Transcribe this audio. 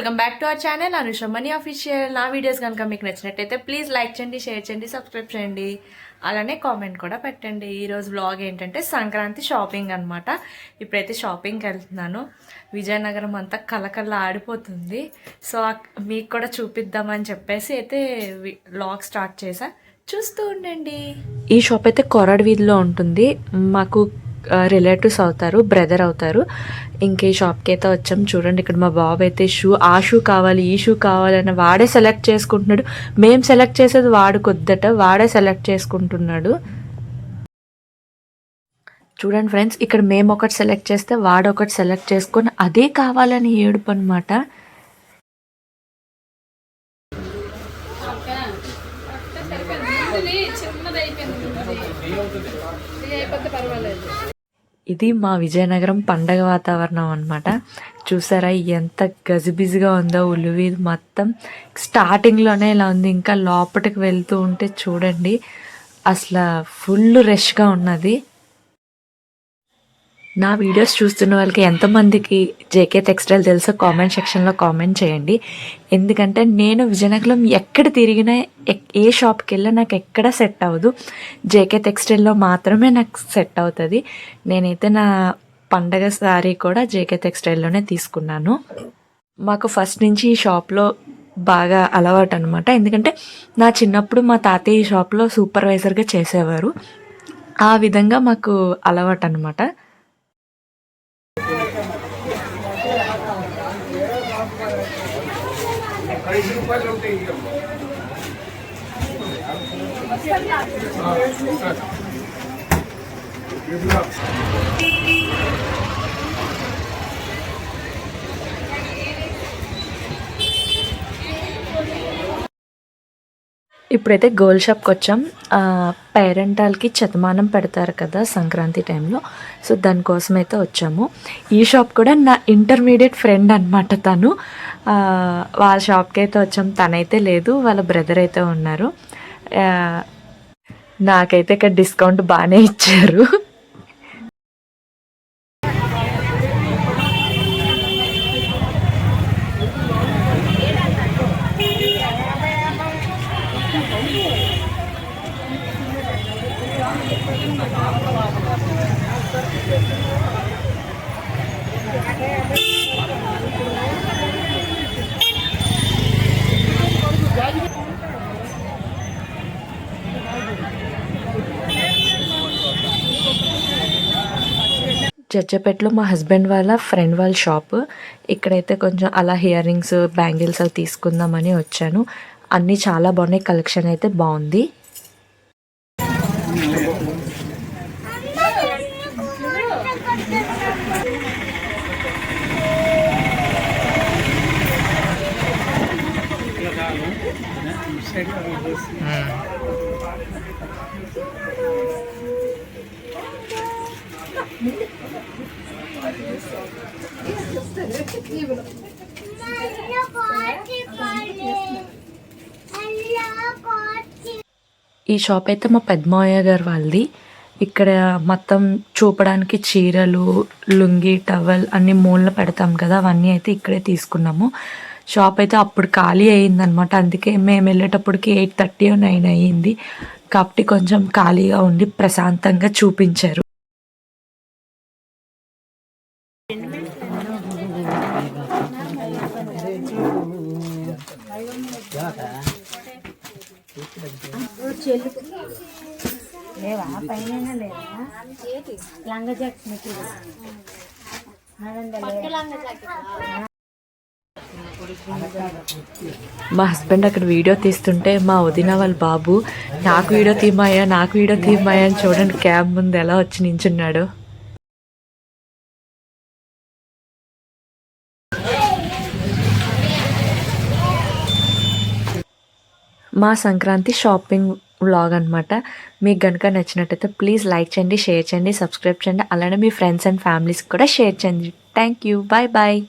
Welcome back to our channel Anusha money official. నా videos కనుక మీకు నచ్చినట్టయితే ప్లీజ్ లైక్ చేయండి, షేర్ చేయండి, సబ్స్క్రైబ్ చేయండి, అలానే కామెంట్ కూడా పెట్టండి. ఈరోజు వ్లాగ్ ఏంటంటే సంక్రాంతి షాపింగ్ అనమాట. ఇప్పుడైతే షాపింగ్కి వెళ్తున్నాను. విజయనగరం అంతా కలకల్లా ఆడిపోతుంది. సో మీకు కూడా చూపిద్దామని చెప్పేసి అయితే వ్లాగ్ స్టార్ట్ చేశా, చూస్తూ ఉండండి. ఈ షాప్ అయితే కొరడ్ వీధిలో ఉంటుంది. మాకు రిలేటివ్స్ అవుతారు, బ్రదర్ అవుతారు. ఇంకే షాప్కి అయితే వచ్చాం. చూడండి, ఇక్కడ మా బాబు అయితే ఆ షూ కావాలి, ఈ షూ కావాలని వాడే సెలెక్ట్ చేసుకుంటున్నాడు. మేము సెలెక్ట్ చేసేది వాడు కొద్దట, వాడే సెలెక్ట్ చేసుకుంటున్నాడు. చూడండి ఫ్రెండ్స్, ఇక్కడ మేము ఒకటి సెలెక్ట్ చేస్తే వాడు ఒకటి సెలెక్ట్ చేసుకొని అదే కావాలని ఏడుపు అనమాట. ఇది మా విజయనగరం పండగ వాతావరణం అనమాట. చూసారా ఎంత గజిబిజిగా ఉందో ఉల్లువీధి మొత్తం. స్టార్టింగ్లోనే ఇలా ఉంది, ఇంకా లోపలికి వెళ్తూ ఉంటే చూడండి అసలు ఫుల్ రష్గా ఉన్నది. నా వీడియోస్ చూస్తున్న వాళ్ళకి ఎంతమందికి జేకే టెక్స్టైల్ తెలుసో కామెంట్ సెక్షన్లో కామెంట్ చేయండి. ఎందుకంటే నేను విజయనగరం ఎక్కడ తిరిగినా, ఏ షాప్కి వెళ్ళినా నాకు ఎక్కడ సెట్ అవ్వదు. జేకే టెక్స్టైల్లో మాత్రమే నాకు సెట్ అవుతుంది. నేనైతే నా పండగ సారీ కూడా జేకే టెక్స్టైల్లోనే తీసుకున్నాను. మాకు ఫస్ట్ నుంచి ఈ షాప్లో బాగా అలవాటు అనమాట. ఎందుకంటే నా చిన్నప్పుడు మా తాతయ్య ఈ షాప్లో సూపర్వైజర్గా చేసేవారు. ఆ విధంగా మాకు అలవాటు అనమాట. ఇప్పుడైతే గోల్డ్ షాప్కి వచ్చాం. పేరెంటాలకి శతమానం పెడతారు కదా సంక్రాంతి టైంలో, సో దానికోసం అయితే వచ్చాము. ఈ షాప్ కూడా నా ఇంటర్మీడియట్ ఫ్రెండ్ అనమాట. తను వాళ్ళ షాప్కి అయితే వచ్చాం. తనైతే లేదు, వాళ్ళ బ్రదర్ అయితే ఉన్నారు. నాకైతే ఇక్కడ డిస్కౌంట్ బాగానే ఇచ్చారు. చర్చపేటలో మా హస్బెండ్ వాళ్ళ ఫ్రెండ్ వాళ్ళ షాప్. ఇక్కడైతే కొంచెం అలా ఇయర్ రింగ్స్, బ్యాంగిల్స్ అవి తీసుకుందామని వచ్చాను. అన్నీ చాలా బాగున్నాయి, కలెక్షన్ అయితే బాగుంది. ఈ షాప్ అయితే మా పెద్దమావయ్య గారు వాళ్ళది. ఇక్కడ మొత్తం చూపడానికి చీరలు, లుంగి, టవల్ అన్ని మూలన పెడతాం కదా, అవన్నీ అయితే ఇక్కడే తీసుకున్నాము. షాప్ అయితే అప్పుడు ఖాళీ అయ్యిందనమాట. అందుకే మేము వెళ్ళేటప్పటికి 8:30 or 9 అయ్యింది. కాబట్టి కొంచెం ఖాళీగా ఉండి ప్రశాంతంగా చూపించారు. లేవా పైన లేదా లంగా జాకెట్ మా హస్బెండ్ అక్కడ వీడియో తీస్తుంటే మా వదిన వాళ్ళ బాబు నాకు వీడియో తీమాయా, నాకు వీడియో తీమాయా అని చూడండి క్యామ్ ముందు ఎలా వచ్చి నించున్నాడు. మా సంక్రాంతి షాపింగ్ వ్లాగ్ అనమాట. మీకు కనుక నచ్చినట్టయితే ప్లీజ్ లైక్ చేయండి, షేర్ చేయండి, సబ్స్క్రైబ్ చేయండి, అలానే మీ ఫ్రెండ్స్ అండ్ ఫ్యామిలీస్కి కూడా షేర్ చేయండి. Thank you, bye bye.